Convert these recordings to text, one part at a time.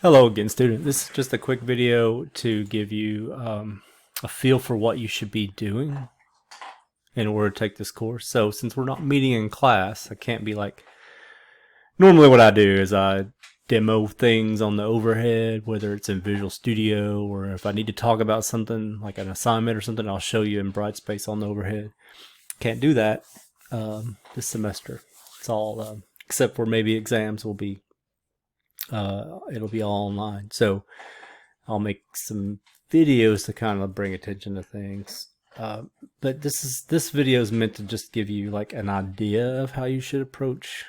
Hello again, student. This is just a quick video to give you a feel for what you should be doing in order to take this course. So since we're not meeting in class, I can't be like, normally what I do is I demo things on the overhead, whether it's in Visual Studio or if I need to talk about something like an assignment or something, I'll show you in Brightspace on the overhead. Can't do that this semester. It's all, except for maybe exams will be it'll be all online. So I'll make some videos to kind of bring attention to things. But this video is meant to just give you like an idea of how you should approach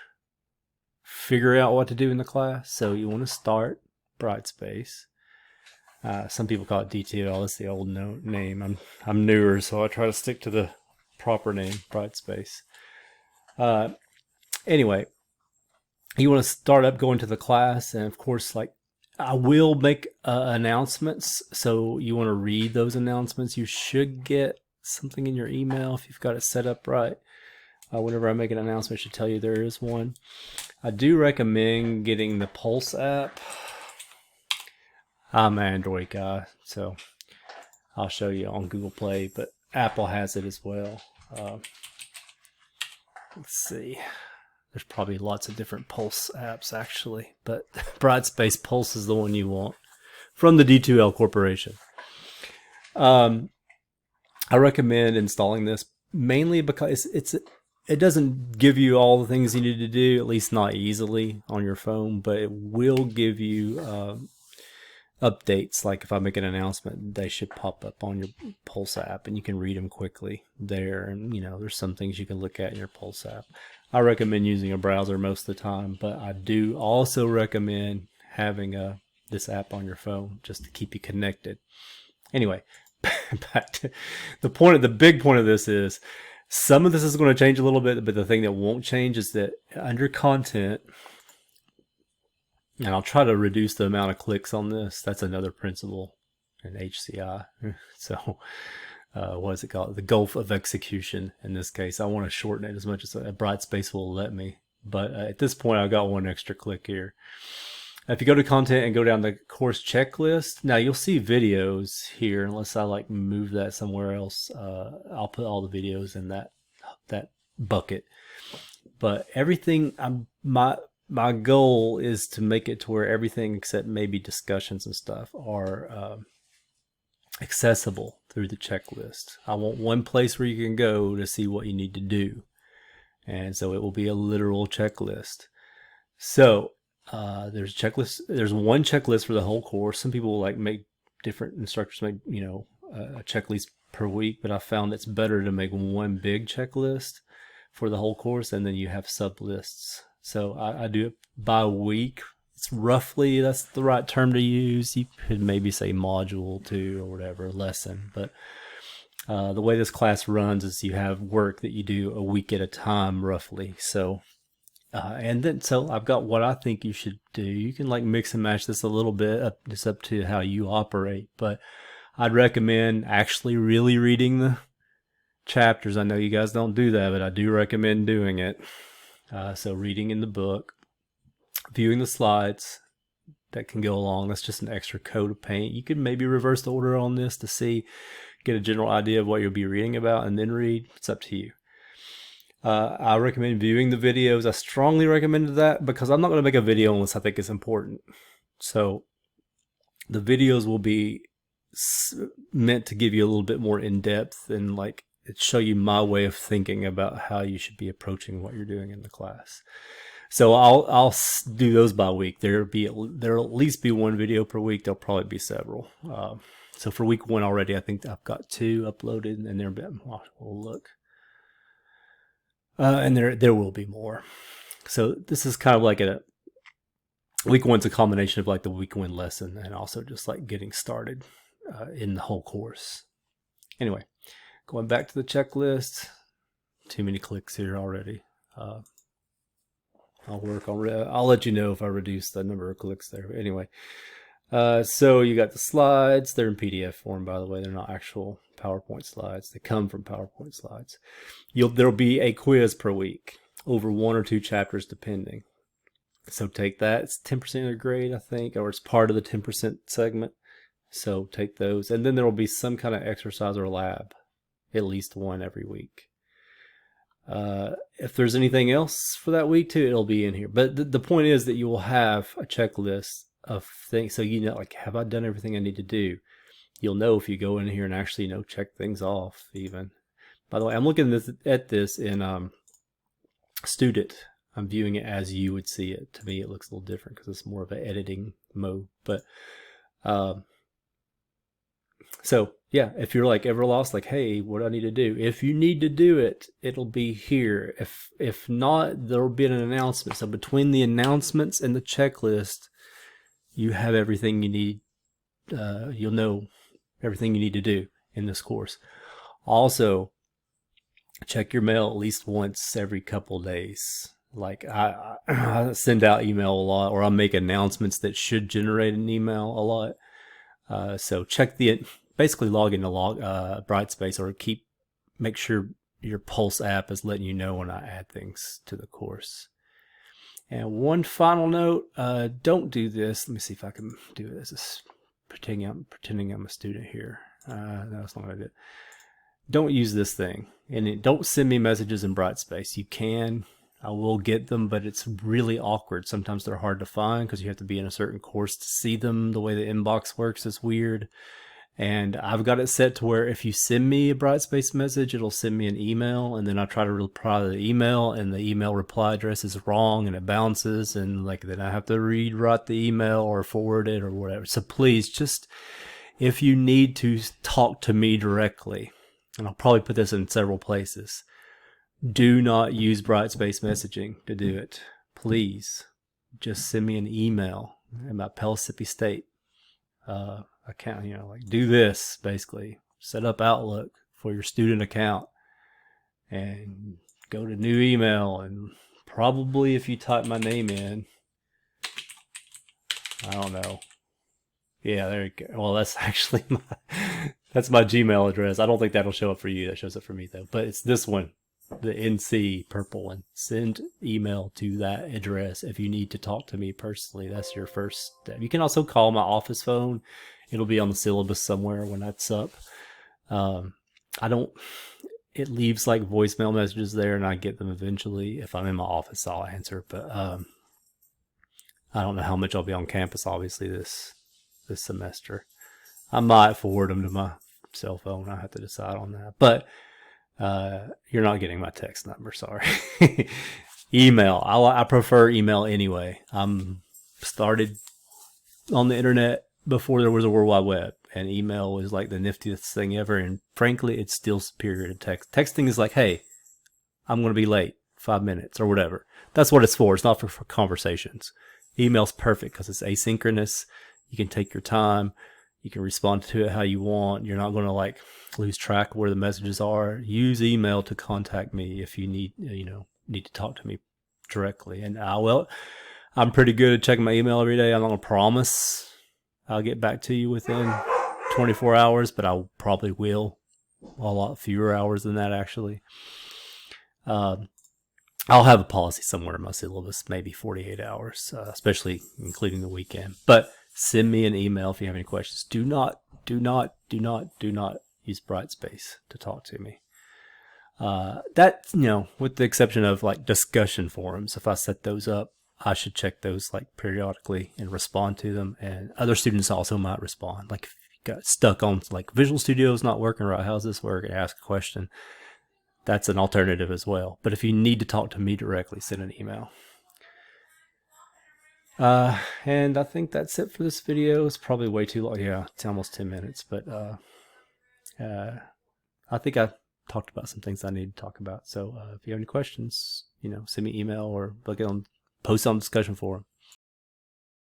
figure out what to do in the class. So you want to start Brightspace. Some people call it DTL. That's the old name. I'm newer, so I try to stick to the proper name, Brightspace. Anyway, you want to start up going to the class, and of course, like I will make announcements, so you want to read those announcements. You should get something in your email if you've got it set up right. Whenever I make an announcement, it should tell you there is one. I do recommend getting the Pulse app. I'm an Android guy, so I'll show you on Google Play, but Apple has it as well. Let's see. There's probably lots of different Pulse apps actually, but Brightspace Pulse is the one you want from the D2L Corporation. I recommend installing this mainly because it doesn't give you all the things you need to do, at least not easily on your phone, but it will give you updates. Like if I make an announcement, they should pop up on your Pulse app and you can read them quickly there. And you know, there's some things you can look at in your Pulse app. I recommend using a browser most of the time, but I do also recommend having this app on your phone just to keep you connected. Anyway, back to the point. The big point of this is some of this is going to change a little bit, but the thing that won't change is that under content, and I'll try to reduce the amount of clicks on this. That's another principle in HCI. So what is it called? The gulf of execution. In this case, I want to shorten it as much as Brightspace will let me. But at this point, I've got one extra click here. If you go to content and go down the course checklist, now you'll see videos here. Unless I like move that somewhere else, I'll put all the videos in that bucket. But everything, my goal is to make it to where everything except maybe discussions and stuff are accessible through the checklist. I want one place where you can go to see what you need to do. And so it will be a literal checklist. So there's a checklist. There's one checklist for the whole course. Some people like make different instructors make, you know, a checklist per week, but I found it's better to make one big checklist for the whole course, and then you have sub lists. So I do it by week. It's roughly, that's the right term to use. You could maybe say module 2 or whatever, lesson. But the way this class runs is you have work that you do a week at a time, roughly. So, and then, so I've got what I think you should do. You can like mix and match this a little bit. It's up to how you operate. But I'd recommend actually really reading the chapters. I know you guys don't do that, but I do recommend doing it. So reading in the book, viewing the slides that can go along. That's just an extra coat of paint. You could maybe reverse the order on this to get a general idea of what you'll be reading about and then read. It's up to you. I recommend viewing the videos. I strongly recommend that because I'm not going to make a video unless I think it's important. So the videos will be meant to give you a little bit more in depth and like show you my way of thinking about how you should be approaching what you're doing in the class. So I'll do those by week. There'll at least be one video per week. There'll probably be several. So for week 1 already, I think I've got 2 uploaded, and we'll look. And there will be more. So this is kind of like week 1's a combination of like the week 1 lesson and also just like getting started in the whole course. Anyway, going back to the checklist. Too many clicks here already. I'll let you know if I reduce the number of clicks there. But anyway, so you got the slides. They're in PDF form, by the way. They're not actual PowerPoint slides. They come from PowerPoint slides. There'll be a quiz per week over 1 or 2 chapters, depending. So take that. It's 10% of your grade, I think, or it's part of the 10% segment. So take those. And then there will be some kind of exercise or lab, at least one every week. If there's anything else for that week too, it'll be in here. But the point is that you will have a checklist of things. So you know, like, have I done everything I need to do? You'll know if you go in here and actually, check things off even. By the way, I'm looking at this in Student. I'm viewing it as you would see it. To me, it looks a little different because it's more of an editing mode. But so yeah, if you're like ever lost, like, hey, what do I need to do? If you need to do it, it'll be here. If not, there'll be an announcement. So between the announcements and the checklist, you have everything you need. You'll know everything you need to do in this course. Also, check your mail at least once every couple days. Like I send out email a lot, or I'll make announcements that should generate an email a lot. So check basically log into Brightspace, or make sure your Pulse app is letting you know when I add things to the course. And one final note, don't do this. Let me see if I can do this. Pretending I'm a student here. No, that's not what I did. Don't use this thing, and don't send me messages in Brightspace. You can. I will get them, but it's really awkward. Sometimes they're hard to find because you have to be in a certain course to see them. The way the inbox works is weird. And I've got it set to where if you send me a Brightspace message, it'll send me an email, and then I try to reply to the email, and the email reply address is wrong and it bounces, and then I have to rewrite the email or forward it or whatever. So please, just if you need to talk to me directly, and I'll probably put this in several places, do not use Brightspace messaging to do it. Please, just send me an email about Pellissippi State account. Like, do this basically. Set up Outlook for your student account, and go to new email, and probably if you type my name in, I don't know. Yeah, there you go. Well, that's actually that's my Gmail address. I don't think that'll show up for you. That shows up for me though. But it's this one, the NC purple one. Send email to that address if you need to talk to me personally. That's your first step. You can also call my office phone. It'll be on the syllabus somewhere when that's up. It leaves like voicemail messages there, and I get them eventually. If I'm in my office, I'll answer. But I don't know how much I'll be on campus, obviously, this semester. I might forward them to my cell phone. I have to decide on that. But you're not getting my text number, sorry. Email. I prefer email anyway. I'm started on the internet before there was a World Wide Web, and email is like the niftiest thing ever, and frankly, it's still superior to text. Texting is like, hey, I'm going to be late 5 minutes or whatever. That's what it's for. It's not for conversations. Email's perfect because it's asynchronous. You can take your time. You can respond to it how you want. You're not going to lose track of where the messages are. Use email to contact me if you need to talk to me directly. And I'm pretty good at checking my email every day. I'm not going to promise I'll get back to you within 24 hours, but I probably will. A lot fewer hours than that, actually. I'll have a policy somewhere in my syllabus, maybe 48 hours, especially including the weekend. But send me an email if you have any questions. Do not use Brightspace to talk to me. With the exception of discussion forums, if I set those up, I should check those periodically and respond to them. And other students also might respond. If you got stuck on Visual Studio's not working right, how's this work? And ask a question. That's an alternative as well. But if you need to talk to me directly, send an email. And I think that's it for this video. It's probably way too long. Yeah, it's almost 10 minutes. But I think I talked about some things I need to talk about. So if you have any questions, send me an email or post on the discussion forum.